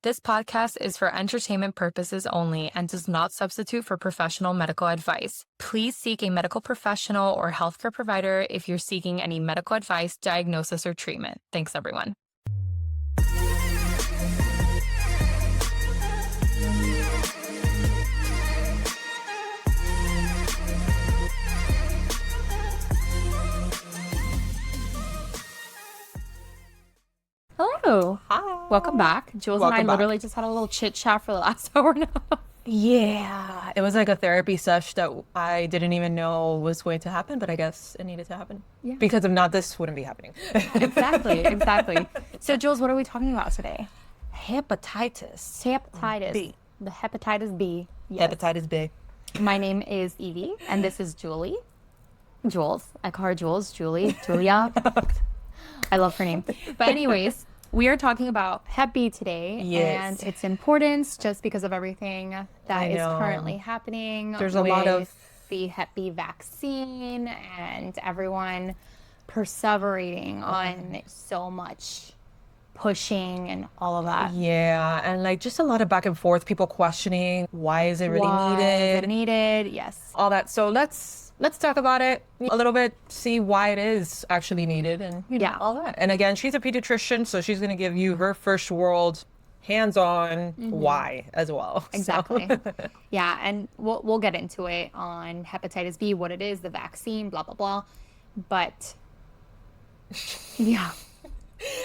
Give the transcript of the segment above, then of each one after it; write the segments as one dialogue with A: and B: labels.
A: This podcast is for entertainment purposes only and does not substitute for professional medical advice. Please seek a medical professional or healthcare provider if you're seeking any medical advice, diagnosis, or treatment. Thanks, everyone. Hello.
B: Hi.
A: Welcome back. Jules and I literally just had a little chit chat for the last hour and a half.
B: Yeah, it was like a therapy sesh that I didn't even know was going to happen, but I guess it needed to happen.
A: Yeah.
B: Because if not, this wouldn't be happening.
A: Exactly. So, Jules, what are we talking about today?
B: Hepatitis.
A: Hepatitis
B: B.
A: The hepatitis B. Yes.
B: Hepatitis B.
A: My name is Evie, and this is Julie. Jules. I call her Jules. Julia. I love her name. But anyways, we are talking about Hep B today and its importance just because of everything that is currently happening.
B: There's a lot of
A: the Hep B vaccine and everyone perseverating on so much pushing and all of that.
B: Yeah, and like just a lot of back and forth, people questioning why is it really needed?
A: Yes.
B: All that. So let's talk about it a little bit, see why it is actually needed and all that. And again, she's a pediatrician, so she's going to give you her first world hands-on why as well.
A: Exactly.
B: So.
A: Yeah, and we'll get into it on hepatitis B, what it is, the vaccine, blah, blah, blah. But yeah.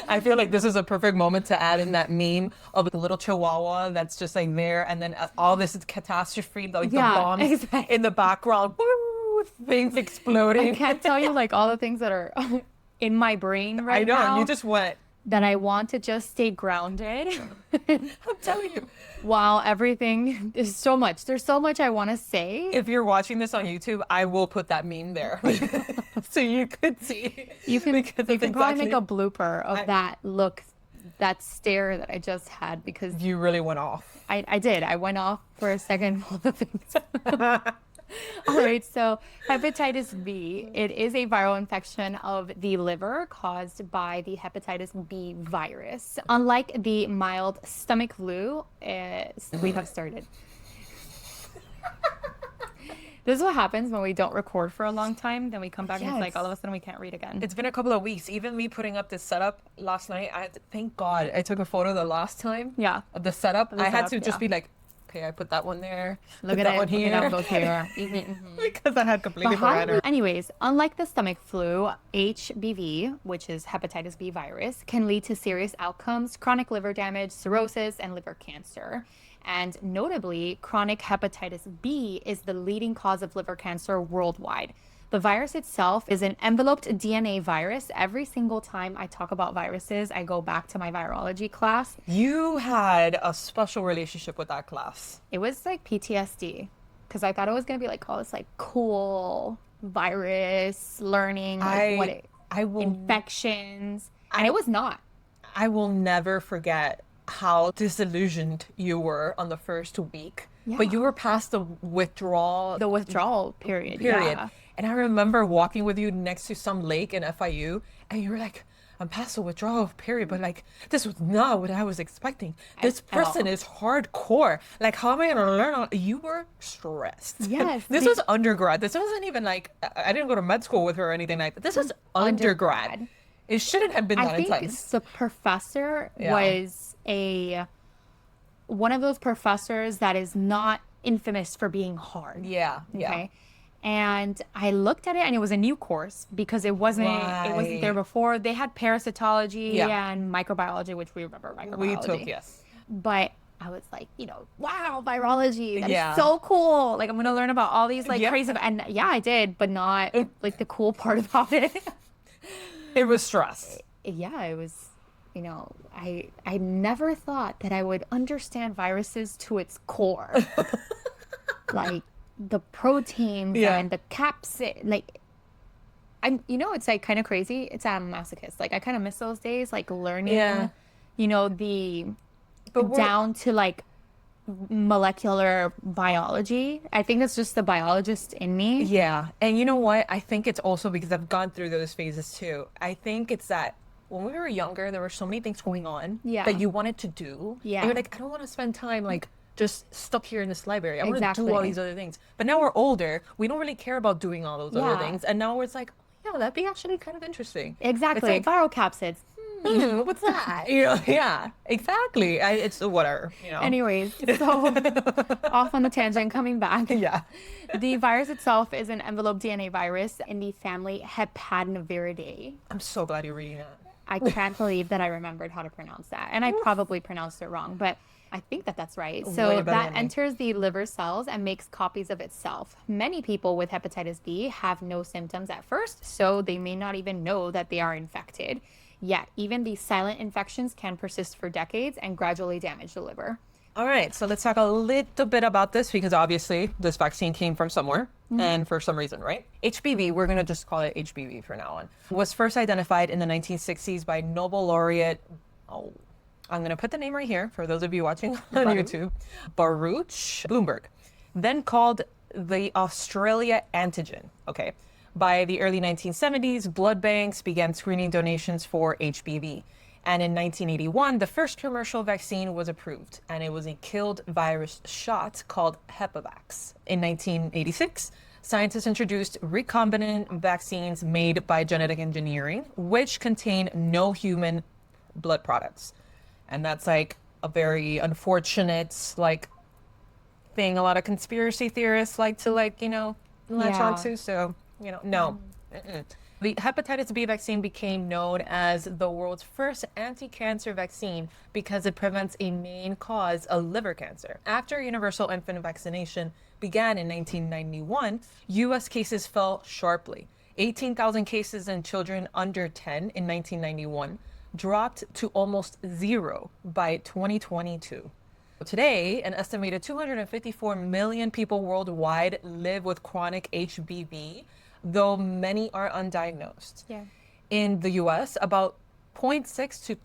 B: I feel like this is a perfect moment to add in that meme of the little chihuahua that's just like there, and then all this is catastrophe, like the bombs in the background. Woo! Things exploding.
A: I can't tell you like all the things that are in my brain right now.
B: I know, and you just went.
A: That I want to just stay grounded.
B: I'm telling you.
A: While everything is so much. There's so much I want to say.
B: If you're watching this on YouTube, I will put that meme there. So you could see.
A: You can probably make a blooper of that stare that I just had because
B: you really went off.
A: I did. I went off for a second. All the things. All right, so hepatitis B, it is a viral infection of the liver caused by the hepatitis B virus. Unlike the mild stomach flu, we have started. This is what happens when we don't record for a long time. Then we come back and it's like all of a sudden we can't read again.
B: It's been a couple of weeks. Even me putting up this setup last night, thank God I took a photo the last time of the setup. I had to just be like, okay, I put that one there.
A: Look at
B: that
A: it.
B: one here.
A: Both here.
B: Because I had completely forgotten.
A: Anyways, unlike the stomach flu, HBV, which is hepatitis B virus, can lead to serious outcomes, chronic liver damage, cirrhosis, and liver cancer. And notably, chronic hepatitis B is the leading cause of liver cancer worldwide. The virus itself is an enveloped DNA virus. Every single time I talk about viruses, I go back to my virology class.
B: You had a special relationship with that class.
A: It was like PTSD because I thought it was going to be like all this like cool virus learning, like infections. And it was not.
B: I will never forget how disillusioned you were on the first week. Yeah. But you were past the withdrawal.
A: The withdrawal period. Yeah.
B: And I remember walking with you next to some lake in FIU, and you were like, I'm past the withdrawal period, but like, this was not what I was expecting. This person is hardcore. Like, how am I going to learn? You were stressed.
A: Yes.
B: This was undergrad. This wasn't even like, I didn't go to med school with her or anything like that. This was undergrad. It shouldn't have been that intense.
A: I think the professor was one of those professors that is not infamous for being hard.
B: Yeah.
A: Okay. And I looked at it, and it was a new course because it wasn't there before. They had parasitology and microbiology, which we remember microbiology.
B: We took, yes.
A: But I was like, wow, virology, that's so cool. Like, I'm going to learn about all these crazy, and I did, but not like the cool part about it.
B: It was stress.
A: Yeah, it was, I never thought that I would understand viruses to its core. Like, the proteins and the capsid, like it's like kind of crazy. It's masochist. Like I kind of miss those days, like learning, down to like molecular biology. I think that's just the biologist in me.
B: Yeah. And you know what? I think it's also because I've gone through those phases too. I think it's that when we were younger, there were so many things going on
A: Yeah.
B: that you wanted to do.
A: Yeah.
B: And you're like, I don't want to spend time like just stuck here in this library. I want to do
A: Exactly.
B: all these other things. But now we're older. We don't really care about doing all those other
A: Yeah.
B: things. And now it's like, yeah, that'd be actually kind of interesting.
A: Exactly.
B: It's like,
A: Viral capsids.
B: what's that? You know, yeah, exactly. It's whatever, you know.
A: Anyways, so off on the tangent, coming back.
B: Yeah.
A: The virus itself is an envelope DNA virus in the family Hepatnoviridae.
B: I'm so glad you're reading that.
A: I can't believe that I remembered how to pronounce that. And I probably pronounced it wrong, but I think that that's right.
B: Way
A: So
B: better
A: that
B: than me.
A: enters the liver cells and makes copies of itself. Many people with hepatitis B have no symptoms at first, so they may not even know that they are infected. Yet, even these silent infections can persist for decades and gradually damage the liver.
B: All right, so let's talk a little bit about this because obviously this vaccine came from somewhere and for some reason, right? HBV, we're going to just call it HBV from now on, was first identified in the 1960s by Nobel laureate, I'm going to put the name right here for those of you watching on YouTube, Baruch Bloomberg, then called the Australia antigen, okay? By the early 1970s, blood banks began screening donations for HBV. And in 1981, the first commercial vaccine was approved, and it was a killed virus shot called Hepavax. In 1986, scientists introduced recombinant vaccines made by genetic engineering, which contain no human blood products. And that's like a very unfortunate, like, thing a lot of conspiracy theorists like to, like, you know, latch
A: Yeah.
B: onto. So, you know, no. The hepatitis B vaccine became known as the world's first anti-cancer vaccine because it prevents a main cause of liver cancer. After universal infant vaccination began in 1991, U.S. cases fell sharply. 18,000 cases in children under 10 in 1991 dropped to almost zero by 2022. Today, an estimated 254 million people worldwide live with chronic HBV, though many are undiagnosed.
A: Yeah.
B: In the US, about 0.6 to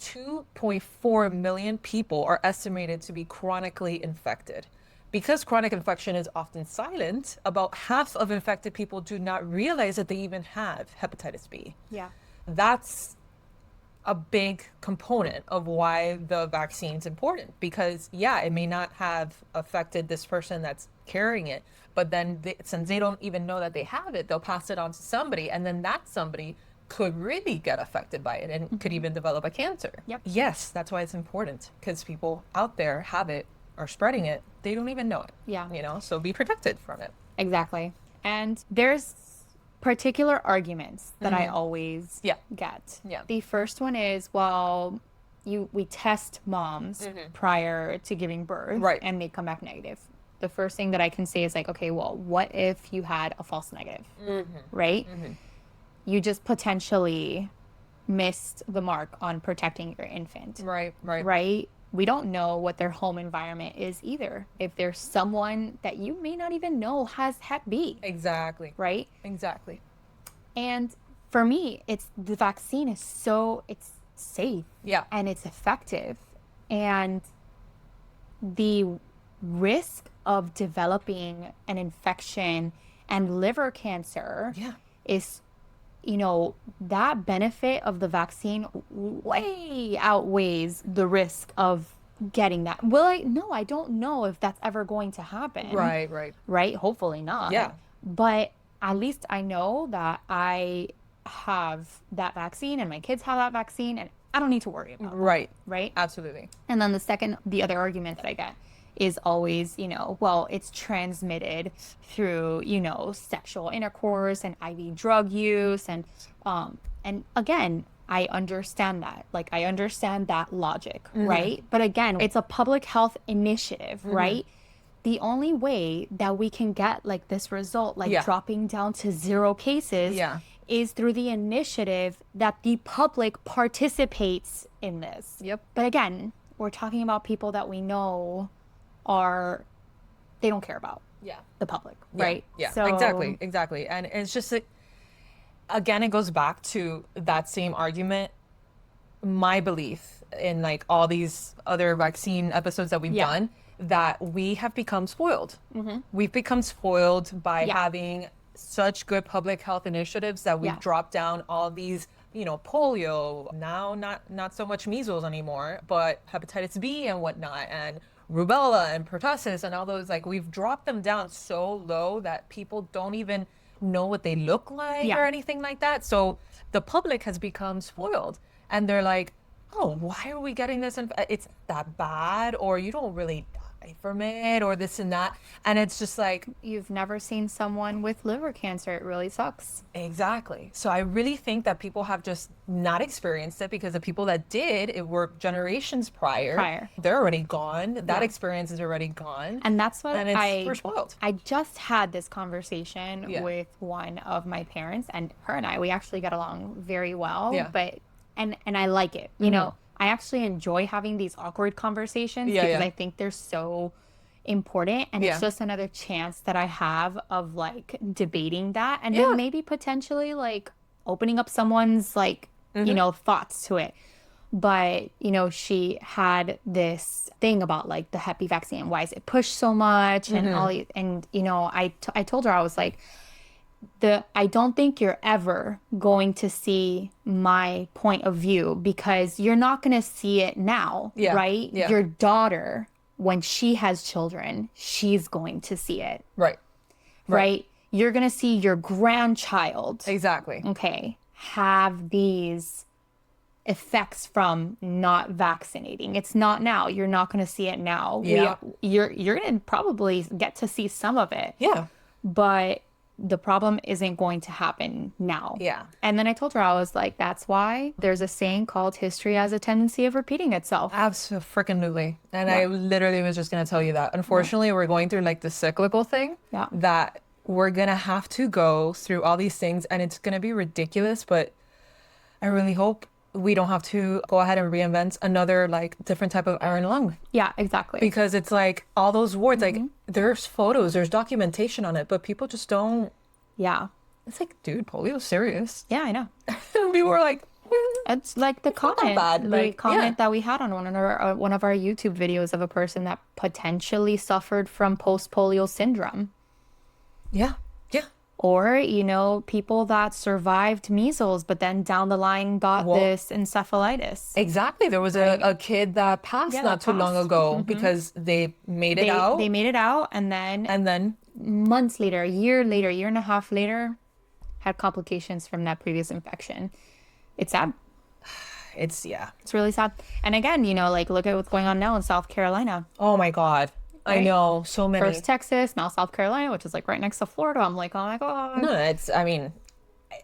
B: 2.4 million people are estimated to be chronically infected. Because chronic infection is often silent, about half of infected people do not realize that they even have hepatitis B.
A: Yeah.
B: That's a big component of why the vaccine's important because, yeah, it may not have affected this person that's carrying it, but then since they don't even know that they have it, they'll pass it on to somebody, and then that somebody could really get affected by it and could even develop a cancer.
A: Yep.
B: Yes, that's why it's important because people out there have it, are spreading it, they don't even know it.
A: Yeah.
B: You know, so be protected from it.
A: Exactly. And there's particular arguments that I always
B: Yeah.
A: get.
B: Yeah.
A: The first one is, well, we test moms prior to giving birth,
B: Right.
A: and they come back negative. The first thing that I can say is like, okay, well, what if you had a false negative, right? You just potentially missed the mark on protecting your infant,
B: Right.
A: right? We don't know what their home environment is either. If there's someone that you may not even know has Hep B,
B: Exactly.
A: right?
B: Exactly.
A: And for me, it's the vaccine is it's safe
B: Yeah.
A: and it's effective. And the risk of developing an infection and liver cancer
B: Yeah.
A: is, that benefit of the vaccine way outweighs the risk of getting that. No, I don't know if that's ever going to happen.
B: Right.
A: Right? Hopefully not.
B: Yeah.
A: But at least I know that I have that vaccine and my kids have that vaccine and I don't need to worry about it.
B: Right.
A: Right?
B: Absolutely.
A: And then the other argument that I get is always, well, it's transmitted through, sexual intercourse and IV drug use. And again, I understand that. Like, I understand that logic, right? But again, it's a public health initiative, right? The only way that we can get like this result, like dropping down to 0 cases, is through the initiative that the public participates in this.
B: Yep.
A: But again, we're talking about people that we know they don't care about the public, right?
B: Yeah,
A: So
B: exactly. And it's just again, it goes back to that same argument. My belief in like all these other vaccine episodes that we've done, that we have become spoiled. We've become spoiled by having such good public health initiatives that we've dropped down all these polio, now not so much measles anymore, but hepatitis B and whatnot, and rubella and pertussis and all those, like, we've dropped them down so low that people don't even know what they look like or anything like that. So the public has become spoiled, and they're like, oh, why are we getting this? It's that bad, or you don't really die from it, or this and that. And it's just like,
A: You've never seen someone with liver cancer. It really sucks.
B: exactly. So I really think that people have just not experienced it, because the people that did, it were generations prior. They're already gone. That experience is already gone.
A: And that's what
B: we're spoiled.
A: I just had this conversation with one of my parents, and her and we actually get along very well.
B: Yeah.
A: But and I like it. You know, I actually enjoy having these awkward conversations because I think they're so important, and it's just another chance that I have of like debating that, and then maybe potentially like opening up someone's like thoughts to it. But she had this thing about like the Hep B vaccine, why is it pushed so much, and all and I told her, I was like, I don't think you're ever going to see my point of view, because you're not going to see it now, right? Your daughter, when she has children, she's going to see it. Right? You're going to see your grandchild.
B: Exactly.
A: Okay. Have these effects from not vaccinating. It's not now. You're not going to see it now. You're going to probably get to see some of it.
B: Yeah.
A: But the problem isn't going to happen now.
B: Yeah.
A: And then I told her, I was like, that's why there's a saying called history has a tendency of repeating itself.
B: Absolutely. And I literally was just going to tell you that. Unfortunately, we're going through like the cyclical thing that we're going to have to go through all these things, and it's going to be ridiculous, but I really hope we don't have to go ahead and reinvent another like different type of iron lung.
A: Yeah, exactly.
B: Because it's like all those wards, like there's photos, there's documentation on it, but people just don't.
A: Yeah.
B: It's like, dude, polio's serious.
A: Yeah, I know.
B: And people were like,
A: it's like the comment, that we had on one of our YouTube videos of a person that potentially suffered from post-polio syndrome.
B: Yeah.
A: Or, people that survived measles, but then down the line got this encephalitis.
B: Exactly. There was a kid that passed not too long ago because they made it out.
A: They made it out, and then months later, a year and a half later, had complications from that previous infection. It's sad.
B: It's
A: really sad. And again, like look at what's going on now in South Carolina.
B: Oh my God. Right? I know, so many.
A: First Texas, now South Carolina, which is like right next to Florida. I'm like, oh my God.
B: No, I'm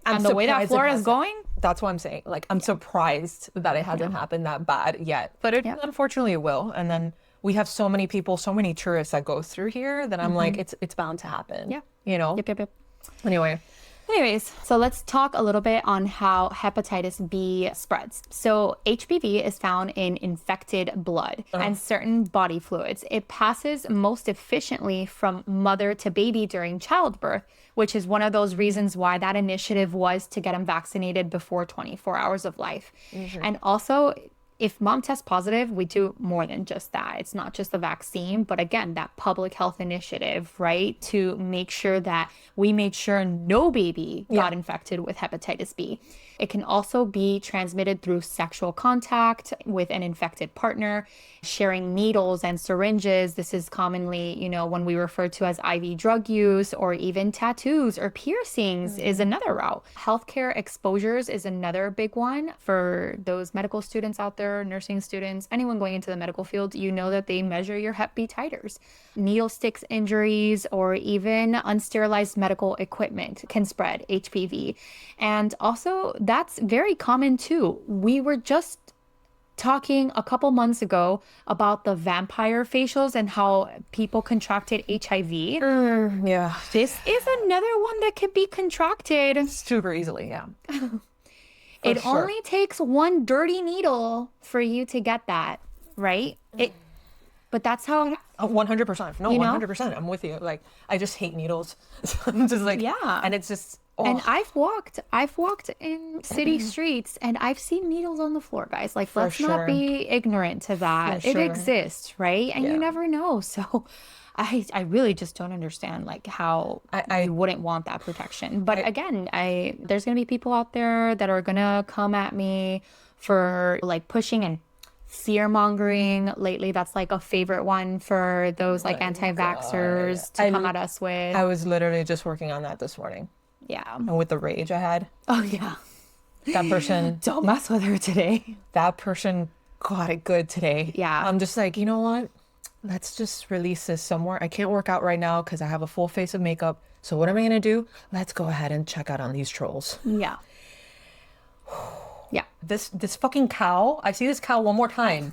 A: and the way that Florida is going,
B: that's what I'm saying. Like, I'm surprised that it hasn't happened that bad yet. But unfortunately it will. And then we have so many people, so many tourists that go through here that I'm like, it's bound to happen.
A: Yeah.
B: Yep.
A: Anyways, so let's talk a little bit on how hepatitis B spreads. So HBV is found in infected blood and certain body fluids. It passes most efficiently from mother to baby during childbirth, which is one of those reasons why that initiative was to get them vaccinated before 24 hours of life. And also, if mom tests positive, we do more than just that. It's not just the vaccine, but again, that public health initiative, right? To make sure that we made sure no baby got infected with hepatitis B. It can also be transmitted through sexual contact with an infected partner, sharing needles and syringes. This is commonly, when we refer to as IV drug use, or even tattoos or piercings is another route. Healthcare exposures is another big one for those medical students out there, nursing students, anyone going into the medical field. That they measure your Hep B titers. Needle sticks injuries or even unsterilized medical equipment can spread HPV. And also, that's very common too. We were just talking a couple months ago about the vampire facials and how people contracted HIV.
B: Yeah.
A: This is another one that can be contracted
B: super easly, yeah.
A: It only takes one dirty needle for you to get that, right? But that's how...
B: 100%. No, 100%. I'm with you. Like, I just hate needles. I'm just like...
A: Yeah.
B: And it's just... Oh.
A: And I've walked in city streets and I've seen needles on the floor, guys. Like, let's not be ignorant to that. It exists, right? And you never know. So I really just don't understand like how
B: I
A: you wouldn't want that protection. But again, there's gonna be people out there that are gonna come at me for like pushing and fear mongering. Lately, that's like a favorite one for those like anti-vaxxers to come at us with.
B: I was literally just working on that this morning.
A: Yeah.
B: And with the rage I had,
A: Oh yeah.
B: that person,
A: Don't mess with her today.
B: that person got it good today.
A: Yeah.
B: I'm just like, you know what? Let's just release this somewhere. I can't work out right now because I have a full face of makeup. So what am I going to do? Let's go ahead and check out on these trolls.
A: Yeah. Yeah.
B: This fucking cow. I see this cow one more time.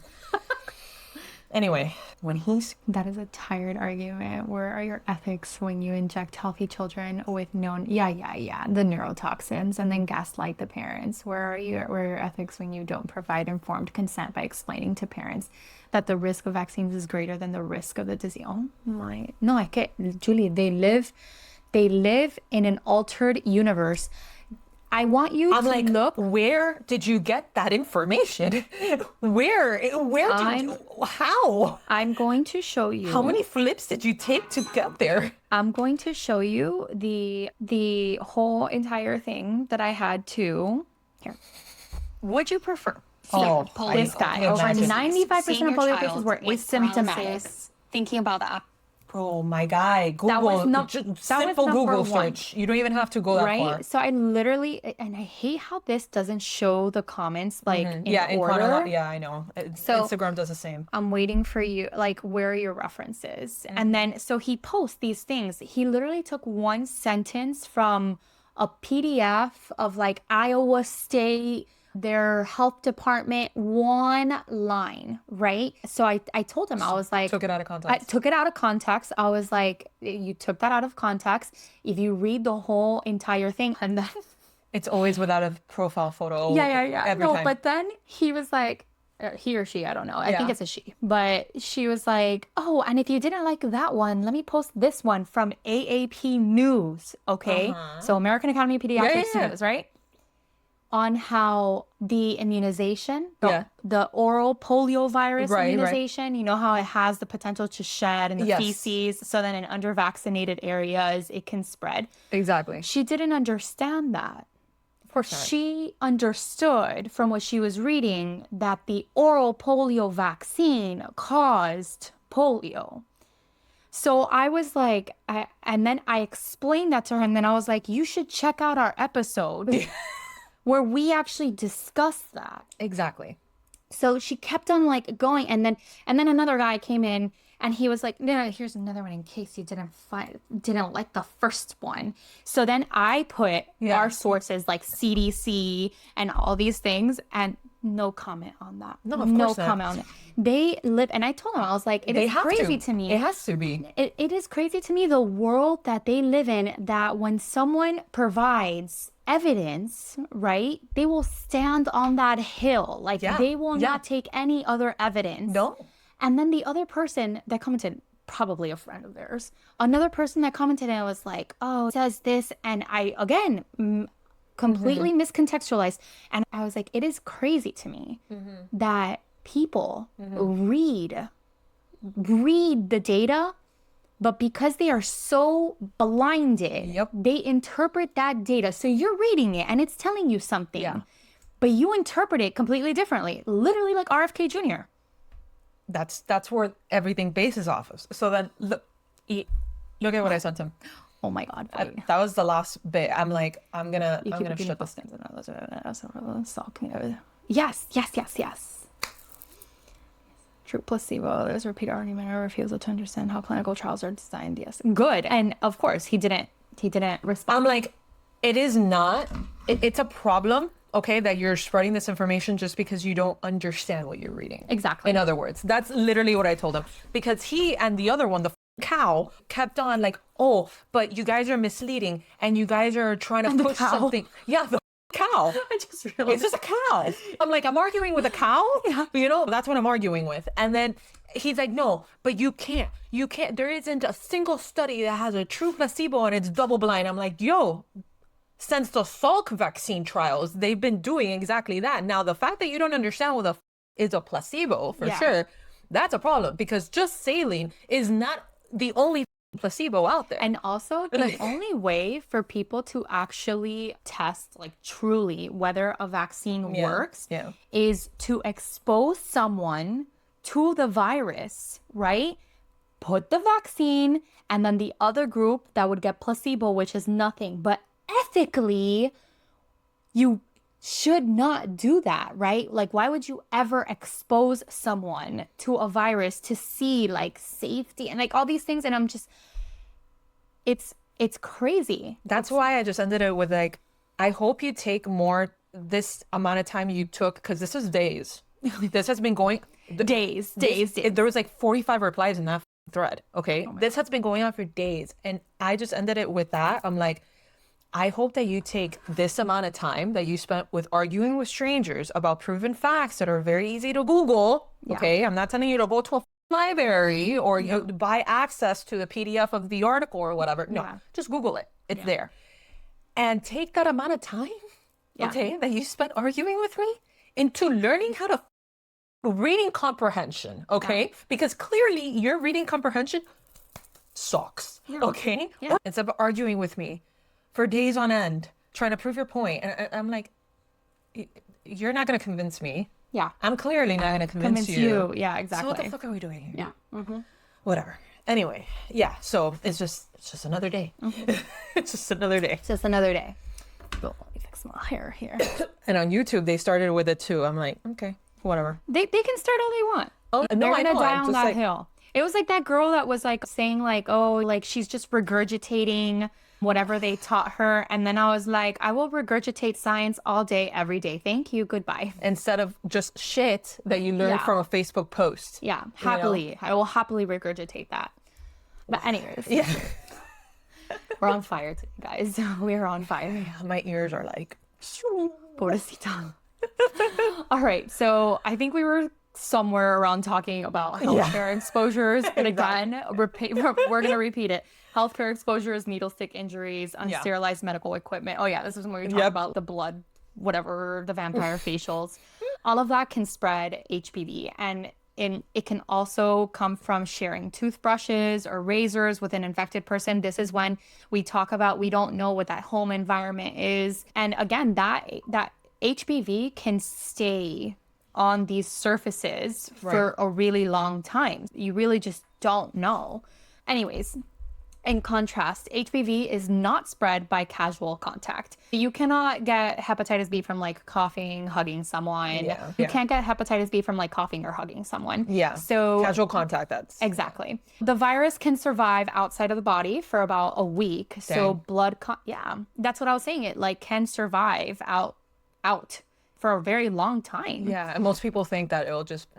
B: Anyway, when he's...
A: That is a tired argument. Where are your ethics when you inject healthy children with known, the neurotoxins and then gaslight the parents? Where are your ethics when you don't provide informed consent by explaining to parents that the risk of vaccines is greater than the risk of the disease? Oh my, no, I can't. Julie, they live in an altered universe. I want you
B: I'm
A: to
B: like,
A: look.
B: where did you get that information? Where did you, how?
A: I'm going to show you.
B: How many flips did you take to get there?
A: I'm going to show you the whole entire thing that I had to. Here. Would you prefer?
B: Oh,
A: This guy. Over 95% of polio cases were asymptomatic.
C: Thinking about the
B: Oh my God. Google.
A: was not-
B: just
A: that was
B: simple
A: number
B: Google
A: one.
B: search. You don't even have to go that far.
A: Right? So I literally, and I hate how this doesn't show the comments like in
B: order.
A: order.
B: Yeah, I know.
A: So-
B: Instagram does the same.
A: I'm waiting for you, like, where are your references? And then, so he posts these things. He literally took one sentence from a PDF of like Iowa State, their health department, one line, right? So I told him, I was like,
B: Took it out of
A: I
B: context.
A: took it out of context. I was like, you took that out of context. If you read the whole entire thing, and then
B: It's always without a profile photo.
A: yeah.
B: Every
A: No,
B: time.
A: but then he was like, he or she, I don't know. I think
B: Yeah.
A: it's a she. But she was like, oh, and if you didn't like that one, let me post this one from AAP News, okay? So American Academy of Pediatrics
B: yeah.
A: News, right? On how the immunization,
B: Yeah.
A: the oral poliovirus
B: Right.
A: immunization, you know how it has the potential to shed in the
B: Yes.
A: feces, so then in under-vaccinated areas, it can spread.
B: Exactly.
A: She didn't understand that.
B: Of course not.
A: She understood from what she was reading that the oral polio vaccine caused polio. So I was like, and then I explained that to her, and then I was like, you should check out our episode where we actually discussed that.
B: Exactly.
A: So she kept on like going, and then another guy came in, and he was like, no, here's another one in case you didn't like the first one. So then I put our sources like CDC and all these things, and no comment on that.
B: No, of course not.
A: comment on it. They live, and I told them, I was like, it
B: They
A: is
B: have
A: crazy
B: to.
A: to me.
B: It has to be.
A: It is crazy to me, the world that they live in, that when someone provides evidence, right, they will stand on that hill. Like
B: Yeah.
A: they will
B: Yeah.
A: not take any other evidence.
B: No.
A: And then the other person that commented, probably a friend of theirs, another person that commented and was like, oh, it says this. And I, again, completely miscontextualized. And I was like, it is crazy to me that people read the data, but because they are so blinded,
B: Yep.
A: they interpret that data. So you're reading it and it's telling you something,
B: Yeah.
A: but you interpret it completely differently, literally like RFK Jr.
B: That's where everything bases off of. So then look at what I sent him.
A: Oh my God. Wait.
B: That was the last bit. I'm like, I'm gonna
A: You keep repeating
B: shut this.
A: Yes. True placebo. There's a repeat argument or refusal to understand how clinical trials are designed. Yes. Good. And of course, he didn't respond.
B: I'm like, it is not. It's a problem. Okay, that you're spreading this information just because you don't understand what you're reading.
A: Exactly.
B: In other words, that's literally what I told him. Because he and the other one, the cow, kept on like, oh, but you guys are misleading and you guys are trying to push
A: cow.
B: something. Yeah, the cow.
A: I just
B: It's
A: realized.
B: just a cow. I'm like, I'm arguing with a cow?
A: Yeah.
B: You know, that's what I'm arguing with. And then he's like, no, but you can't. There isn't a single study that has a true placebo and it's double blind. I'm like, yo, since the Salk vaccine trials, they've been doing exactly that. Now, the fact that you don't understand what is a placebo, for
A: Yeah.
B: sure, that's a problem because just saline is not the only placebo out there.
A: And also, the only way for people to actually test, like truly, whether a vaccine works is to expose someone to the virus, right? Put the vaccine, and then the other group that would get placebo, which is nothing. But ethically, you should not do that, right? Like, why would you ever expose someone to a virus to see like safety and like all these things? And I'm just, it's crazy.
B: That's why I just ended it with like, I hope you take more this amount of time you took, because this is days. This has been going
A: days.
B: There was like 45 replies in that thread. Okay. This has been going on for days. And I just ended it with that. I'm like, I hope that you take this amount of time that you spent with arguing with strangers about proven facts that are very easy to Google. Okay. I'm not telling you to go to a library or you know, buy access to the PDF of the article or whatever. No, just Google it. It's there. And take that amount of time, okay, that you spent arguing with me into learning how to reading comprehension, okay? Because clearly your reading comprehension sucks, okay? Instead of arguing with me for days on end, trying to prove your point. And I'm like, you're not going to convince me.
A: Yeah.
B: I'm clearly not going to convince you.
A: Yeah, exactly.
B: So what the fuck are we doing here?
A: Yeah.
B: Whatever. Anyway, yeah. So it's just another day. It's just another day.
A: It's just another day. Oh, let me fix my hair here.
B: And on YouTube, they started with it too. I'm like, okay, whatever.
A: They can start all they want.
B: Oh, no,
A: They're
B: I
A: gonna
B: know.
A: die
B: I'm
A: on
B: just
A: that
B: like,
A: hill. It was like that girl that was like saying like, oh, like she's just regurgitating whatever they taught her. And then I was like, I will regurgitate science all day, every day. Thank you. Goodbye.
B: instead of just shit that you learned from a Facebook post.
A: Yeah, happily. I will happily regurgitate that. But anyways.
B: Yeah.
A: We're on fire today, guys. We're on fire.
B: My ears are like,
A: Pobrecita. All right. So I think we were somewhere around talking about healthcare exposures. But again, we're going to repeat it. Healthcare exposures, needle stick injuries, unsterilized medical equipment. Oh, yeah. This is when we talk about the blood, whatever, the vampire facials. All of that can spread HPV. And it can also come from sharing toothbrushes or razors with an infected person. This is when we talk about we don't know what that home environment is. And again, that HPV can stay on these surfaces for a really long time. You really just don't know. Anyways, in contrast, HPV is not spread by casual contact. You cannot get hepatitis B from like coughing, hugging someone. You can't get hepatitis B from like coughing or hugging someone.
B: Yeah.
A: So
B: casual contact, that's
A: exactly. The virus can survive outside of the body for about a week. Dang. So blood, that's what I was saying. It like can survive out for a very long time.
B: Yeah, and most people think that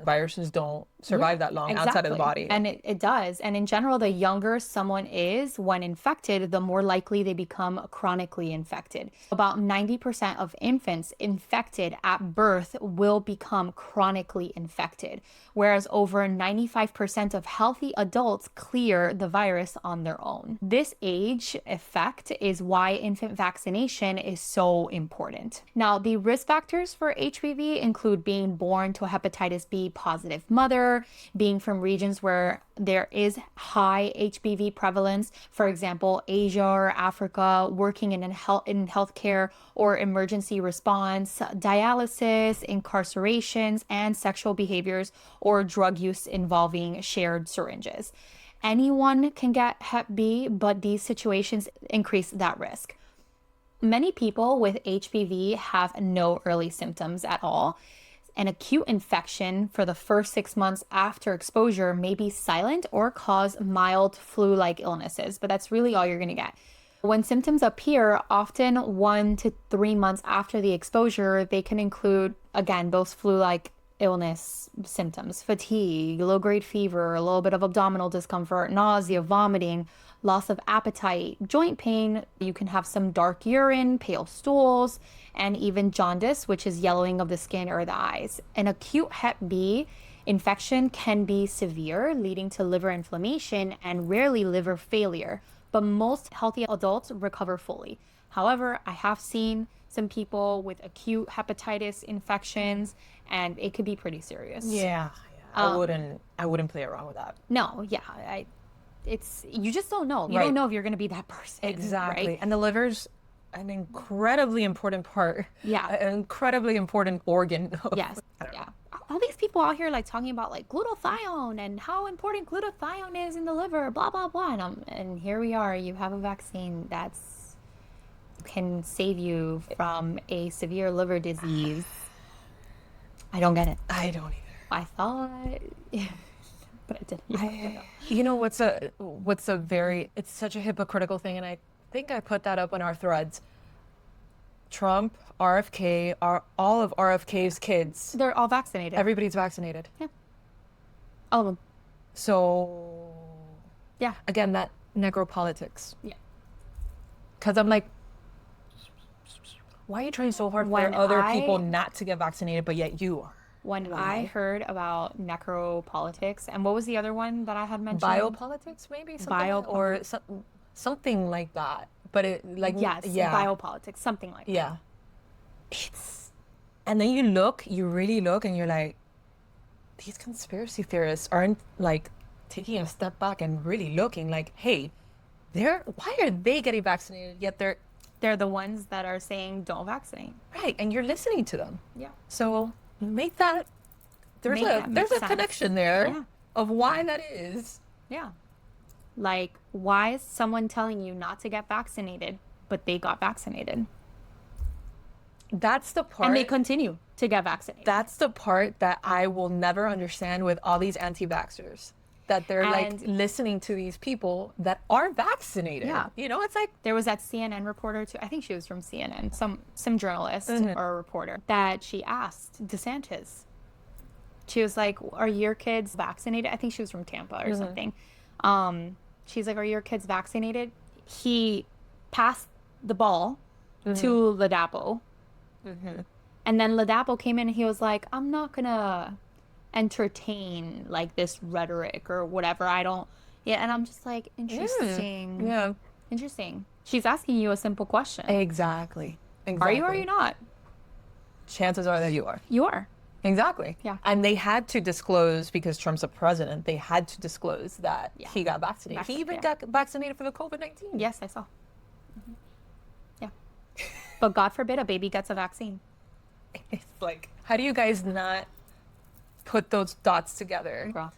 B: viruses don't survive that long outside of the body.
A: And it does. And in general, the younger someone is when infected, the more likely they become chronically infected. About 90% of infants infected at birth will become chronically infected, whereas over 95% of healthy adults clear the virus on their own. This age effect is why infant vaccination is so important. Now, the risk factors for HPV include being born to a hepatitis B positive mother, being from regions where there is high HPV prevalence, for example, Asia or Africa, working in healthcare or emergency response, dialysis, incarcerations, and sexual behaviors or drug use involving shared syringes. Anyone can get Hep B, but these situations increase that risk. Many people with HPV have no early symptoms at all. An acute infection for the first 6 months after exposure may be silent or cause mild flu-like illnesses, but that's really all you're going to get. When symptoms appear, often 1 to 3 months after the exposure, they can include, again, those flu-like illness symptoms: fatigue, low-grade fever, a little bit of abdominal discomfort, nausea, vomiting, loss of appetite, joint pain. You can have some dark urine, pale stools, and even jaundice, which is yellowing of the skin or the eyes. An acute Hep B infection can be severe, leading to liver inflammation and rarely liver failure, but most healthy adults recover fully. However, I have seen some people with acute hepatitis infections, and it could be pretty serious.
B: Yeah. I wouldn't play around with that.
A: No, you just don't know. You
B: Right.
A: don't know if you're going to be that person.
B: Exactly.
A: Right?
B: And the liver's an incredibly important part.
A: Yeah.
B: An incredibly important organ.
A: Yes. Yeah. All these people out here like talking about like glutathione and how important glutathione is in the liver, blah blah blah. And here we are. You have a vaccine that's can save you from a severe liver disease. I don't get it.
B: I don't either.
A: I thought, but I didn't.
B: You know what's a very, it's such a hypocritical thing, and I think I put that up on our threads. Trump, RFK, all of RFK's kids,
A: They're all vaccinated.
B: everybody's vaccinated.
A: Yeah. All of them.
B: So
A: Yeah.
B: again, that necropolitics.
A: Yeah.
B: Because I'm like, why are you trying so hard
A: When
B: for other
A: I-
B: people not to get vaccinated, but yet you are?
A: When I heard about necropolitics, and what was the other one that I had mentioned?
B: Biopolitics, maybe something, or something like that. But it like
A: Yes,
B: yeah,
A: biopolitics, something like that.
B: yeah. And then you really look, and you're like, these conspiracy theorists aren't like taking a step back and really looking like, hey, why are they getting vaccinated yet
A: They're the ones that are saying don't vaccinate.
B: right, and you're listening to them.
A: Yeah.
B: So make that there's
A: Make that make
B: a
A: sense.
B: connection there
A: Yeah.
B: of why that is.
A: Yeah. Like, why is someone telling you not to get vaccinated, but they got vaccinated?
B: That's the part.
A: And they continue to get vaccinated.
B: That's the part that I will never understand with all these anti-vaxxers. That they're like
A: And-
B: listening to these people that are vaccinated.
A: Yeah.
B: You know, it's like,
A: There was that CNN reporter too. I think she was from CNN, some journalist
B: Mm-hmm.
A: or a reporter that she asked DeSantis. She was like, "Are your kids vaccinated?" I think she was from Tampa
B: Mm-hmm.
A: or something. She's like, "Are your kids vaccinated?" He passed the ball
B: Mm-hmm.
A: to Ladapo, and then Ladapo came in and he was like, "I'm not gonna entertain like this rhetoric or whatever. I don't." Yeah, and I'm just like, interesting.
B: yeah.
A: Interesting. She's asking you a simple question.
B: Exactly.
A: Are you or are you not?
B: Chances are that you are.
A: You are.
B: Exactly.
A: Yeah.
B: And they had to disclose, because Trump's a president, they had to disclose that
A: Yeah.
B: he got vaccinated. He even got vaccinated for the COVID-19.
A: Yes, I saw. Yeah. But God forbid a baby gets a vaccine.
B: It's like, how do you guys not put those dots together?
A: Girl.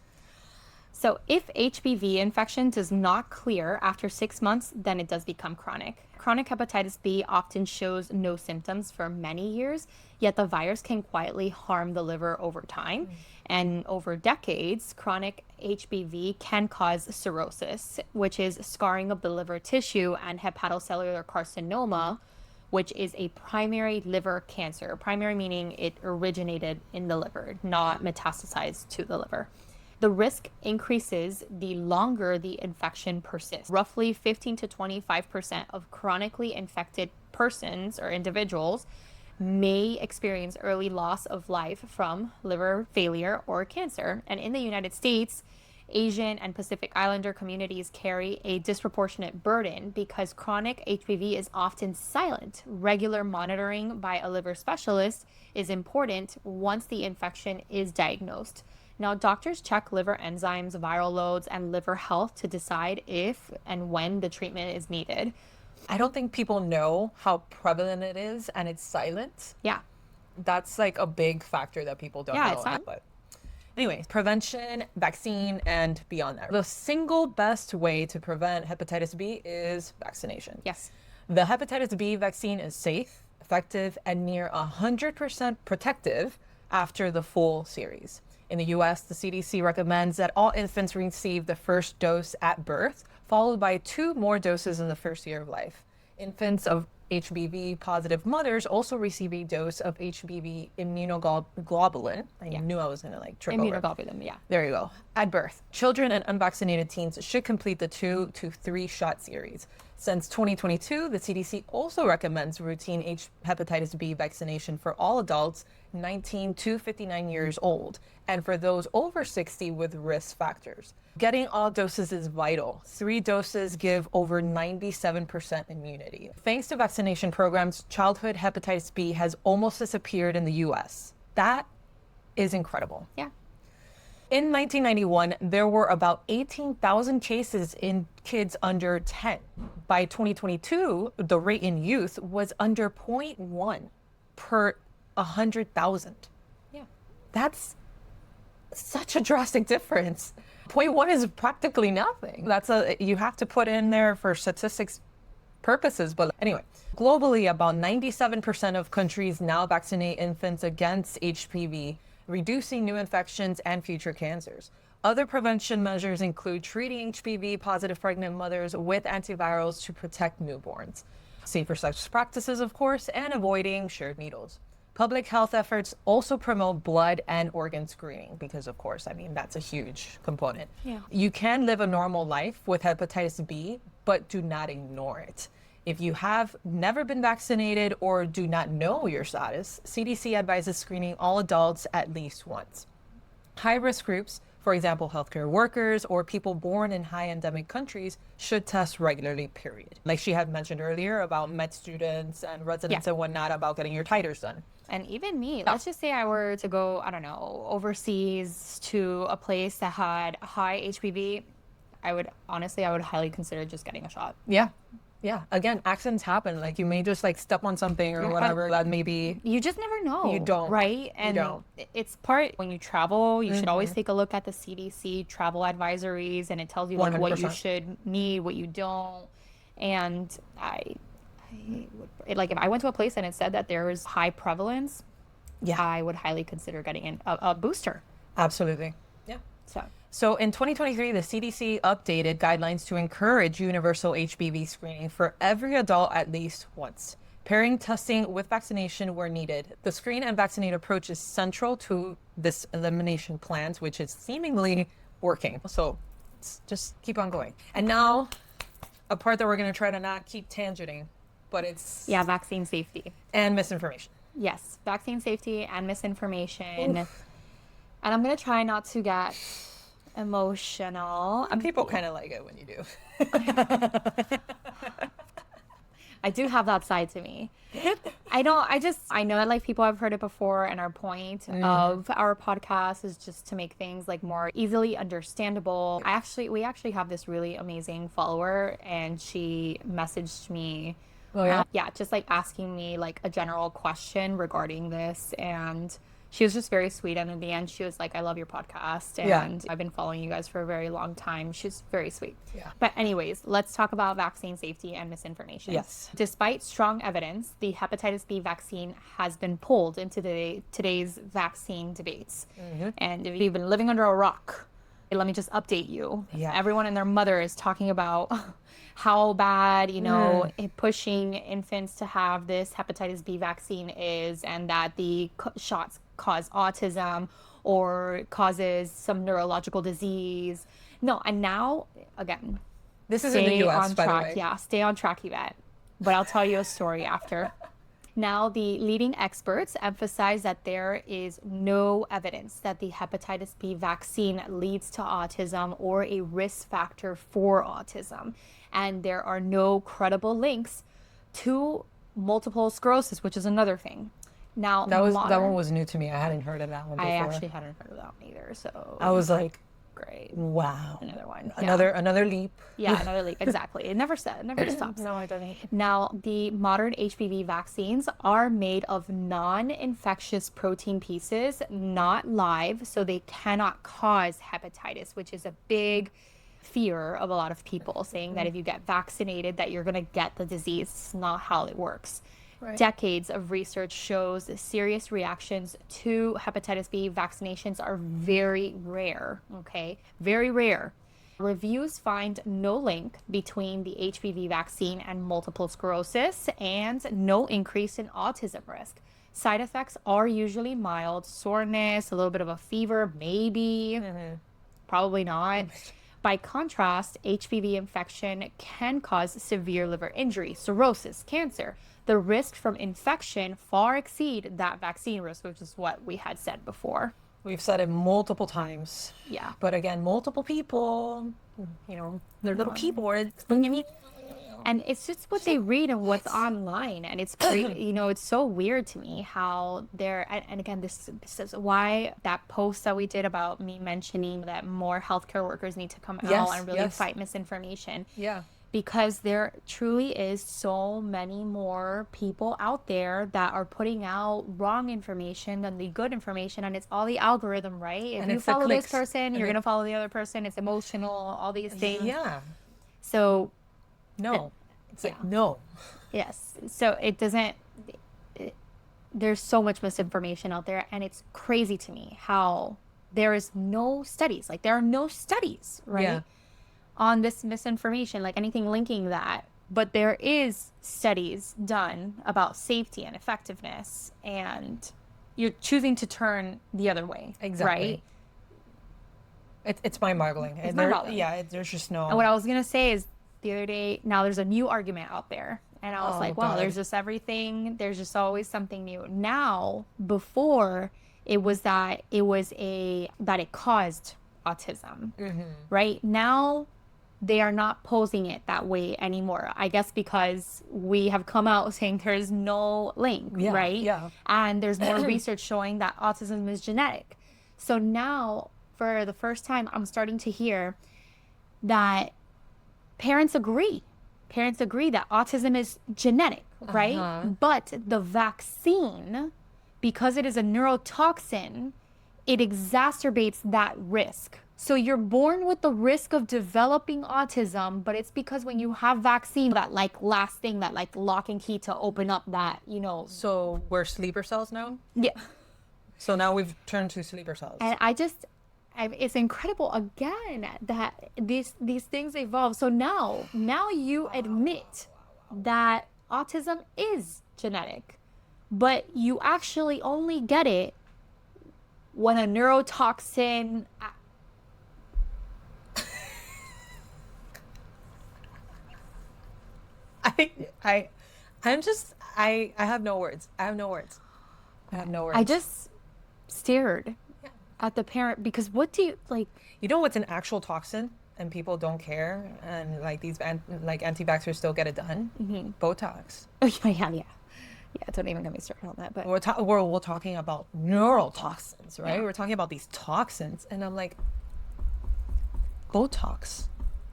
A: So if HBV infection does not clear after 6 months, then it does become chronic. Chronic hepatitis B often shows no symptoms for many years, yet the virus can quietly harm the liver over time. And over decades, chronic HBV can cause cirrhosis, which is scarring of the liver tissue, and hepatocellular carcinoma, which is a primary liver cancer. Primary meaning it originated in the liver, not metastasized to the liver. The risk increases the longer the infection persists. Roughly 15 to 25% of chronically infected persons or individuals may experience early loss of life from liver failure or cancer. And in the United States, Asian and Pacific Islander communities carry a disproportionate burden because chronic HBV is often silent. Regular monitoring by a liver specialist is important once the infection is diagnosed. Now, doctors check liver enzymes, viral loads, and liver health to decide if and when the treatment is needed.
B: I don't think people know how prevalent it is, and it's silent.
A: Yeah.
B: That's like a big factor that people don't
A: Yeah,
B: know.
A: it's not-
B: But anyways, prevention, vaccine, and beyond that. The single best way to prevent hepatitis B is vaccination.
A: Yes.
B: The hepatitis B vaccine is safe, effective, and near 100% protective after the full series. In the US, the CDC recommends that all infants receive the first dose at birth, followed by 2 more doses in the first year of life. Infants of HBV positive mothers also receive a dose of HBV immunoglobulin. I knew I was going to like trip over.
A: Immunoglobulin, yeah.
B: There you go. At birth, children and unvaccinated teens should complete the 2 to 3 shot series. Since 2022, the CDC also recommends routine hepatitis B vaccination for all adults 19 to 59 years old, and for those over 60 with risk factors. Getting all doses is vital. 3 doses give over 97% immunity. Thanks to vaccination programs, childhood hepatitis B has almost disappeared in the US. That is incredible.
A: Yeah.
B: In 1991, there were about 18,000 cases in kids under 10. By 2022, the rate in youth was under 0.1 per 100,000.
A: Yeah.
B: That's such a drastic difference. Point one is practically nothing. You have to put in there for statistics purposes. But anyway, globally, about 97% of countries now vaccinate infants against HPV, reducing new infections and future cancers. Other prevention measures include treating HPV positive pregnant mothers with antivirals to protect newborns, safer sex practices, of course, and avoiding shared needles. Public health efforts also promote blood and organ screening because, of course, I mean, that's a huge component.
A: Yeah.
B: You can live a normal life with hepatitis B, but do not ignore it. If you have never been vaccinated or do not know your status, CDC advises screening all adults at least once. High-risk groups, for example, healthcare workers or people born in high endemic countries, should test regularly, period. Like she had mentioned earlier about med students and residents and whatnot about getting your titers done.
A: And even me, let's just say I were to go, I don't know, overseas to a place that had high HPV, I would highly consider just getting a shot.
B: Yeah. Yeah. Again, accidents happen. Like you may just like step on something or whatever that maybe.
A: You just never know.
B: You don't.
A: Right? And
B: you don't.
A: It's part, when you travel, you should always take a look at the CDC travel advisories, and it tells you like what you
B: 100%.
A: should need, what you don't. And like if I went to a place and it said that there is high prevalence, I would highly consider getting a booster.
B: Absolutely. Yeah.
A: So
B: So in 2023, the CDC updated guidelines to encourage universal HPV screening for every adult at least once, pairing testing with vaccination where needed. The screen and vaccinate approach is central to this elimination plans, which is seemingly working. So just keep on going. And now a part that we're going to try to not keep tangenting, but it's
A: vaccine safety
B: and misinformation.
A: Yes, vaccine safety and misinformation. Oof. And I'm going to try not to get emotional.
B: People kind of like it when you do.
A: I do have that side to me. I know that like people have heard it before, and our point of our podcast is just to make things like more easily understandable. We actually have this really amazing follower, and she messaged me.
B: Oh yeah?
A: Just like asking me like a general question regarding this, and she was just very sweet. And in the end, she was like, I love your podcast. And I've been following you guys for a very long time. She's very sweet.
B: Yeah.
A: But anyways, let's talk about vaccine safety and misinformation.
B: Yes.
A: Despite strong evidence, the hepatitis B vaccine has been pulled into today's vaccine debates. And if you've been living under a rock, let me just update you.
B: Yeah.
A: Everyone and their mother is talking about how bad, pushing infants to have this hepatitis B vaccine is, and that the shots cause autism or causes some neurological disease. No, and now, again,
B: this is in the US, by the way.
A: Yeah, stay on track, Yvette. But I'll tell you a story after. Now, the leading experts emphasize that there is no evidence that the hepatitis B vaccine leads to autism or a risk factor for autism. And there are no credible links to multiple sclerosis, which is another thing. Now,
B: that one was new to me. I hadn't heard of that one before.
A: I actually hadn't heard of that one either. So
B: I was like,
A: great.
B: Wow.
A: Another one.
B: Another leap.
A: Yeah, another leap. Exactly. It never stops.
B: No, it doesn't.
A: Now, the modern HPV vaccines are made of non-infectious protein pieces, not live, so they cannot cause hepatitis, which is a big fear of a lot of people, saying that if you get vaccinated that you're going to get the disease. It's not how it works. Right. Decades of research shows that serious reactions to hepatitis B vaccinations are very rare, okay? Very rare. Reviews find no link between the HPV vaccine and multiple sclerosis and no increase in autism risk. Side effects are usually mild, soreness, a little bit of a fever, maybe, probably not. By contrast, HPV infection can cause severe liver injury, cirrhosis, cancer. The risk from infection far exceed that vaccine risk, which is what we had said before.
B: We've said it multiple times.
A: Yeah.
B: But again, multiple people, their little keyboards.
A: And it's just what they read and what's online. And it's great. It's so weird to me how they're, and again, this is why that post that we did about me mentioning that more healthcare workers need to come out and really fight misinformation.
B: Yeah.
A: Because there truly is so many more people out there that are putting out wrong information than the good information, and it's all the algorithm, right? If you follow this person, you're gonna follow the other person. It's emotional, all these things.
B: Yeah.
A: So
B: no, it's like no.
A: Yes. So it doesn't. There's so much misinformation out there, and it's crazy to me how there is no studies. Like there are no studies, right?
B: Yeah.
A: On this misinformation, like anything linking that, but there is studies done about safety and effectiveness, and you're choosing to turn the other way.
B: Exactly.
A: Right?
B: It's mind-boggling.
A: It's mind-boggling.
B: Yeah, there's just no.
A: And what I was gonna say is the other day, now there's a new argument out there, and I was like, wow,
B: God.
A: there's just everything. There's just always something new. Now, before it was that it caused autism, right? Now they are not posing it that way anymore. I guess because we have come out saying there's no link, right?
B: Yeah.
A: And there's more research showing that autism is genetic. So now, for the first time, I'm starting to hear that parents agree. Parents agree that autism is genetic, right? But the vaccine, because it is a neurotoxin, it exacerbates that risk. So you're born with the risk of developing autism, but it's because when you have vaccine, that like last thing, that like lock and key to open up that,
B: So we're sleeper cells now?
A: Yeah.
B: So now we've turned to sleeper cells.
A: And it's incredible again that these things evolve. So now you admit that autism is genetic, but you actually only get it when a neurotoxin
B: I have no words. I have no words.
A: I just stared at the parent, because what do you like?
B: You know what's an actual toxin and people don't care, and like these anti-vaxxers still get it done? Botox.
A: Oh yeah. Don't even get me started on that. But
B: We're talking about neurotoxins, right? We're talking about these toxins, and I'm like, Botox.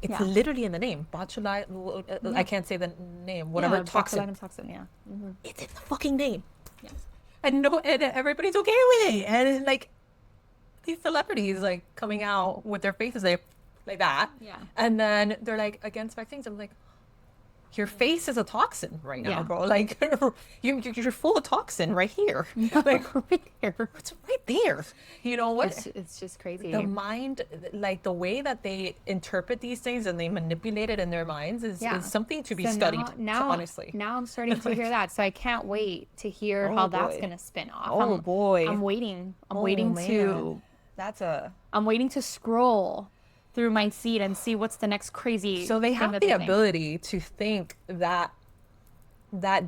B: It's literally in the name. Botulinum. I can't say the name. Whatever toxin.
A: Botulinum toxin. Yeah.
B: It's in the fucking name.
A: Yes.
B: And everybody's okay with it. And like these celebrities like coming out with their faces like that.
A: Yeah.
B: And then they're like against vaccines. I'm like, your face is a toxin right now, bro. Like you're full of toxin right here. Like
A: right there.
B: it's right there. You know what?
A: It's just crazy.
B: The mind, like the way that they interpret these things and they manipulate it in their minds is something to be studied. Honestly,
A: now I'm starting to hear that, so I can't wait to hear how that's gonna spin off. I'm waiting. I'm waiting to scroll through my feed and see what's the next crazy.
B: So they have the ability to think that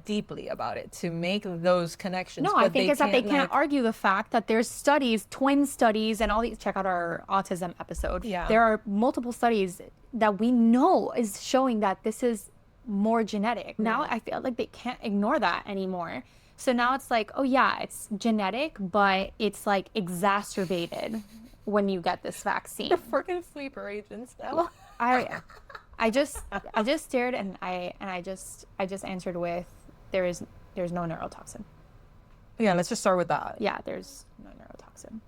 B: deeply about it, to make those connections.
A: No, I think it's that they can't argue the fact that there's studies, twin studies, and all these. Check out our autism episode.
B: Yeah.
A: There are multiple studies that we know is showing that this is more genetic. Now I feel like they can't ignore that anymore. So now it's like, oh yeah, it's genetic, but it's like exacerbated when you get this vaccine.
B: They're freaking sleeper agents now.
A: Well, I just stared and I just answered with there's no neurotoxin.
B: Yeah, let's just start with that.
A: Yeah, there's no neurotoxin.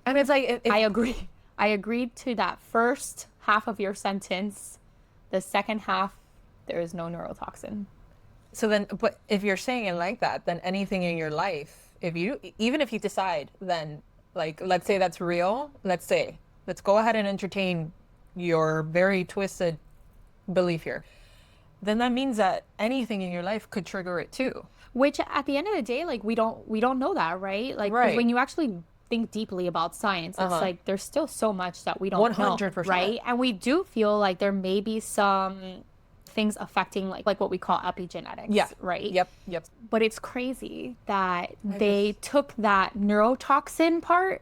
B: And it's like
A: I agree. I agreed to that first half of your sentence. The second half, there is no neurotoxin.
B: So then, but if you're saying it like that, then anything in your life, even if you decide, then like, let's say that's real. Let's go ahead and entertain your very twisted belief here. Then that means that anything in your life could trigger it too.
A: Which at the end of the day, like we don't know that, right? Like when you actually think deeply about science, it's like there's still so much that we don't
B: 100%.
A: know, right? And we do feel like there may be some things affecting like what we call epigenetics.
B: Yeah.
A: Right.
B: Yep.
A: But it's crazy that they took that neurotoxin part,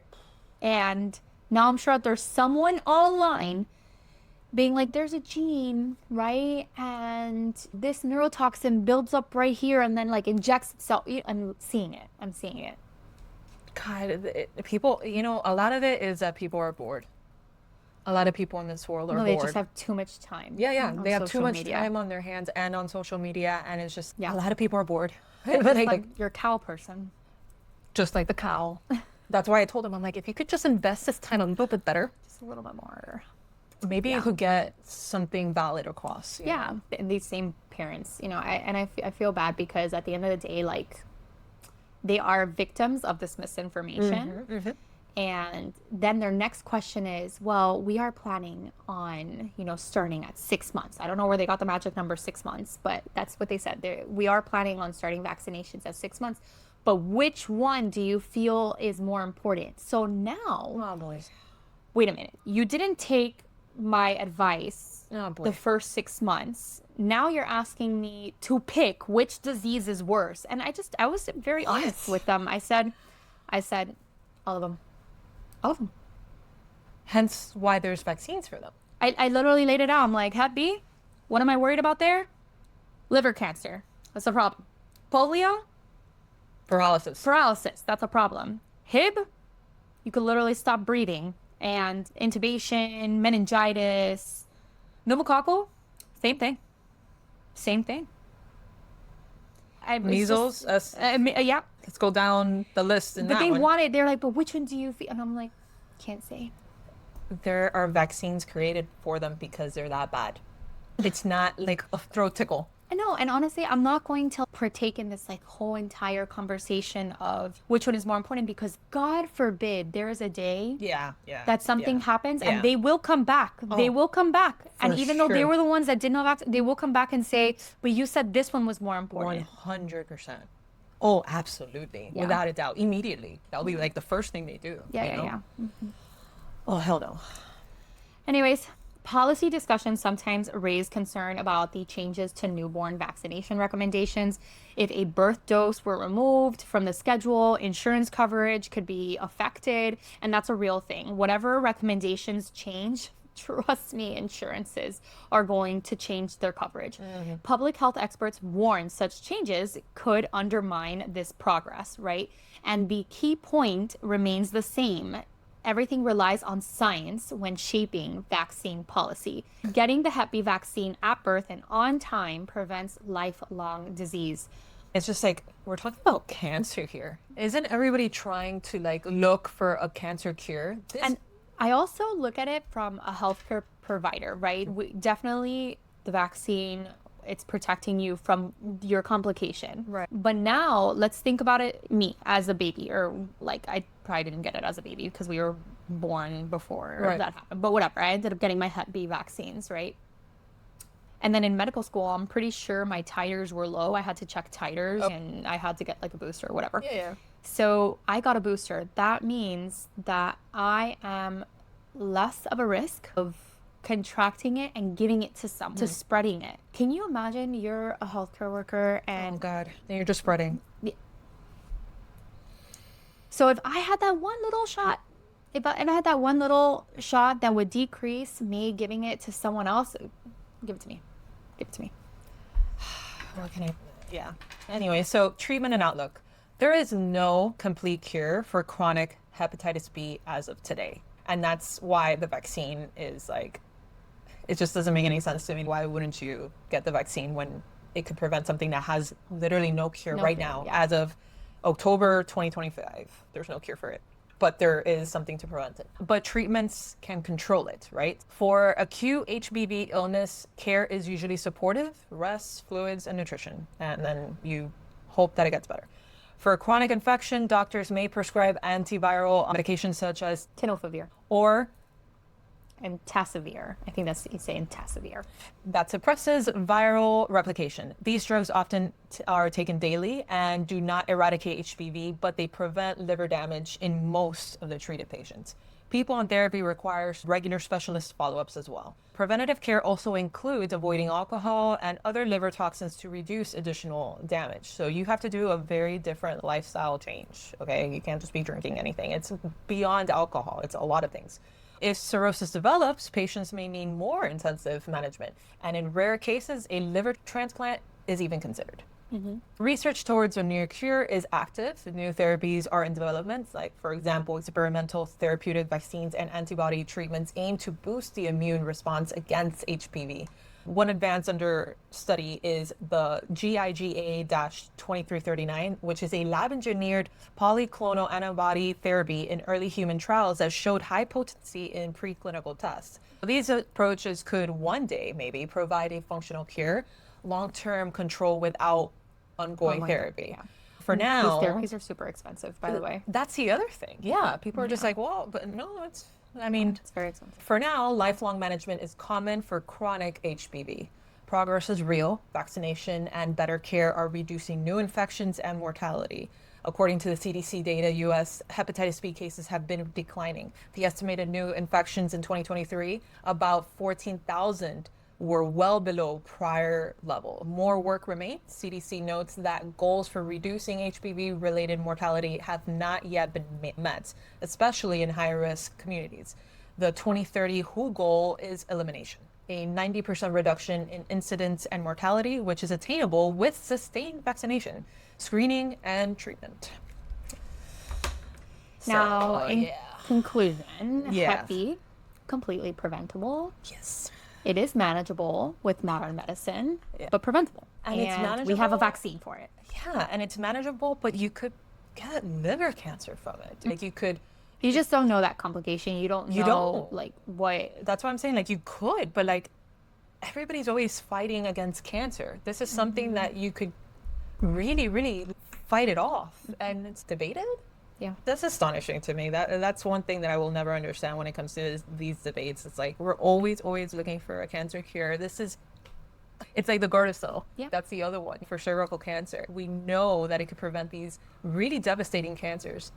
A: and now I'm sure that there's someone online being like, there's a gene, right? And this neurotoxin builds up right here and then like injects itself. I'm seeing it. I'm seeing it.
B: God, people, a lot of it is that people are bored. A lot of people in this world are
A: No,
B: bored.
A: they just have too much time.
B: Yeah.
A: On
B: They have too
A: social
B: much
A: media.
B: time on their hands and on social media, and it's just
A: Yeah.
B: a lot of people are bored.
A: It's
B: But
A: like you're a cow person.
B: just like the cow. That's why I told him, I'm like, if you could just invest this time a little bit better,
A: Just a little bit more.
B: maybe you could get something valid across. you know?
A: Yeah, and these same parents, I feel bad because at the end of the day, like, they are victims of this misinformation. And then their next question is, well, we are planning on, starting at 6 months. I don't know where they got the magic number 6 months, but that's what they said. We are planning on starting vaccinations at 6 months. But which one do you feel is more important? So now,
B: Oh, boys.
A: wait a minute. You didn't take my advice
B: Oh, boy.
A: the first 6 months. Now you're asking me to pick which disease is worse. And I was very honest with them. I said, all of them. All of them.
B: Hence why there's vaccines for them.
A: I literally laid it out. I'm like, Hep B, what am I worried about there? Liver cancer. That's a problem. Polio, paralysis. That's a problem. Hib, you could literally stop breathing. And intubation, meningitis, pneumococcal, same thing. Same thing.
B: Measles,
A: Yeah.
B: let's go down the list in
A: But
B: that
A: they
B: one.
A: want it. They're like, but which one do you feel? And I'm like, can't say.
B: There are vaccines created for them because they're that bad. It's not like a throat tickle.
A: I know. And honestly, I'm not going to partake in this like whole entire conversation of which one is more important because God forbid there is a day
B: Yeah.
A: that something happens
B: Yeah.
A: and they will come back. They will come back. And even though they
B: sure.
A: were the ones that did not vaccine, they will come back and say, but you said this one was more important.
B: 100%. Oh, absolutely.
A: Yeah.
B: Without a doubt. Immediately. That'll be like the first thing they do.
A: Yeah.
B: Oh, hell no.
A: Anyways, policy discussions sometimes raise concern about the changes to newborn vaccination recommendations. If a birth dose were removed from the schedule, insurance coverage could be affected, and that's a real thing. Whatever recommendations change, trust me, insurances are going to change their coverage. Public health experts warn such changes could undermine this progress, right? And the key point remains the same. Everything relies on science when shaping vaccine policy. Getting the Hep B vaccine at birth and on time prevents lifelong disease.
B: It's just like, we're talking about cancer here. Isn't everybody trying to like look for a cancer cure?
A: And I also look at it from a healthcare provider, right? Definitely the vaccine, it's protecting you from your complication.
B: Right.
A: But now let's think about it, me as a baby, or like I probably didn't get it as a baby because we were born before that happened. But whatever, I ended up getting my Hep B vaccines, right? And then in medical school, I'm pretty sure my titers were low. I had to check titers and I had to get like a booster or whatever.
B: Yeah.
A: So I got a booster. That means that I am less of a risk of contracting it and giving it to someone, to spreading it. Can you imagine you're a healthcare worker and
B: Oh, God. Then you're just spreading.
A: so if I had that one little shot, if I had that one little shot that would decrease me giving it to someone else, give it to me. Give it to me.
B: What can I? Yeah. Anyway, so treatment and outlook. There is no complete cure for chronic hepatitis B as of today. And that's why the vaccine is like, it just doesn't make any sense to me. Why wouldn't you get the vaccine when it could prevent something that has literally no cure right now?
A: Yeah.
B: As of October 2025, there's no cure for it. But there is something to prevent it. But treatments can control it, right? For acute HBV illness, care is usually supportive, rest, fluids, and nutrition. And then you hope that it gets better. For chronic infection, doctors may prescribe antiviral medications such as
A: Tenofovir
B: or
A: and entecavir. I think that's, you say entecavir.
B: that suppresses viral replication. These drugs often are taken daily and do not eradicate HBV, but they prevent liver damage in most of the treated patients. People on therapy require regular specialist follow-ups as well. Preventative care also includes avoiding alcohol and other liver toxins to reduce additional damage. So you have to do a very different lifestyle change, okay? You can't just be drinking anything. It's beyond alcohol. It's a lot of things. If cirrhosis develops, patients may need more intensive management. And in rare cases, a liver transplant is even considered. Research towards a near cure is active. New therapies are in development, like, for example, experimental therapeutic vaccines and antibody treatments aim to boost the immune response against HPV. One advance under study is the GIGA-2339, which is a lab-engineered polyclonal antibody therapy in early human trials that showed high potency in preclinical tests. These approaches could one day maybe provide a functional cure, long-term control without ongoing therapy.
A: Yeah.
B: For now,
A: These therapies are super expensive, by the way.
B: that's the other thing. Yeah, people are just like, well, but no, it's
A: very expensive.
B: for now, lifelong management is common for chronic HBV. Progress is real. Vaccination and better care are reducing new infections and mortality. According to the CDC data, U.S. hepatitis B cases have been declining. The estimated new infections in 2023, about 14,000, were well below prior level. More work remains. CDC notes that goals for reducing HPV-related mortality have not yet been met, especially in high-risk communities. The 2030 WHO goal is elimination, a 90% reduction in incidence and mortality, which is attainable with sustained vaccination, screening, and treatment.
A: Now, in conclusion,
B: Yeah.
A: Hep B, completely preventable.
B: Yes.
A: It is manageable with modern medicine, but preventable.
B: And it's
A: we have a
B: manageable.
A: vaccine for it.
B: Yeah, and it's manageable, but you could get liver cancer from it. Like you could.
A: You just don't know that complication. You don't know,
B: You don't.
A: like, what.
B: That's what I'm saying. Like you could, but like everybody's always fighting against cancer. This is something that you could really, really fight it off, and it's debated.
A: Yeah.
B: That's astonishing to me. That's one thing that I will never understand when it comes to these debates. It's like we're always looking for a cancer cure. It's like the Gardasil.
A: Yeah.
B: That's the other one for cervical cancer. We know that it could prevent these really devastating cancers.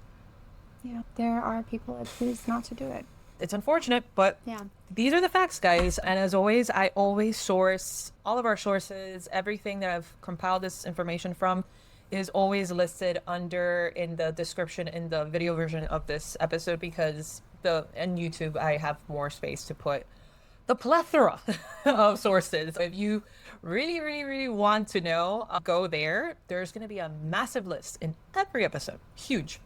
A: Yeah. There are people that choose not to do it.
B: It's unfortunate, but
A: Yeah.
B: these are the facts, guys. And as always, I always source all of our sources. Everything that I've compiled this information from is always listed under in the description in the video version of this episode, because in YouTube I have more space to put the plethora of sources. If you really want to know, go there. There's going to be a massive list in every episode. Huge.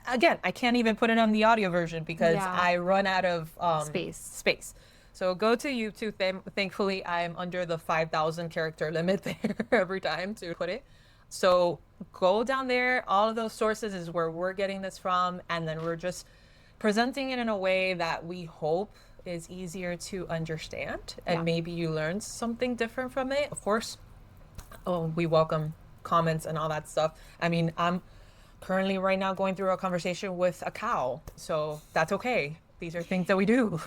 B: Again, I can't even put it on the audio version because I run out of space. So go to YouTube. Thankfully, I'm under the 5,000 character limit there every time to put it. So go down there. All of those sources is where we're getting this from. And then we're just presenting it in a way that we hope is easier to understand. And maybe you learn something different from it. Of course, we welcome comments and all that stuff. I mean, I'm currently right now going through a conversation with a cow. So that's okay. These are things that we do.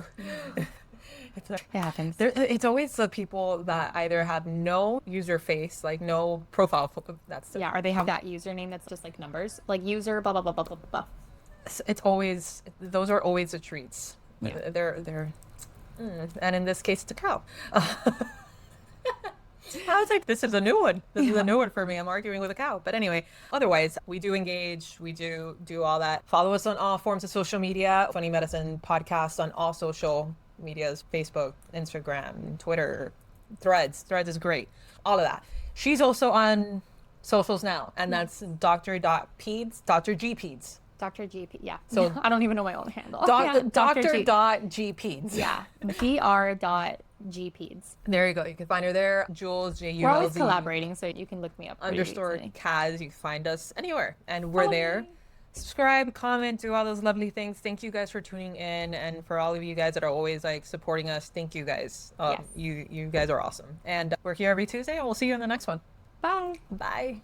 A: It happens.
B: It's always the people that either have no user face, like no profile. That's
A: Yeah, or they have that username that's just like numbers, like user blah blah blah blah blah blah.
B: It's always, those are always the treats.
C: Yeah.
B: They're and in this case, it's a cow. I was like, this is a new one. This is a new one for me. I'm arguing with a cow. But anyway, otherwise, we do engage. We do all that. Follow us on all forms of social media. Funny Medicine Podcast on all social medias, Facebook, Instagram, Twitter, Threads. Threads is great. All of that. She's also on socials now, and that's Dr.Peds, Dr. G Peds.
A: Dr. GP, yeah.
B: So
A: I don't even know my own handle.
B: Dr. G Peds.
A: Yeah, Dr.GPeds.
B: There you go. You can find her there. Jules, J U
A: We're
B: L
A: always
B: Z
A: collaborating, so you can look me up. pretty
B: _
A: easily.
B: Kaz. You can find us anywhere, and we're there. Subscribe, comment, do all those lovely things. Thank you guys for tuning in, and for all of you guys that are always like supporting us. Thank you guys.
A: Yes.
B: You guys are awesome, and we're here every Tuesday, and we'll see you in the next one.
A: Bye.
B: Bye.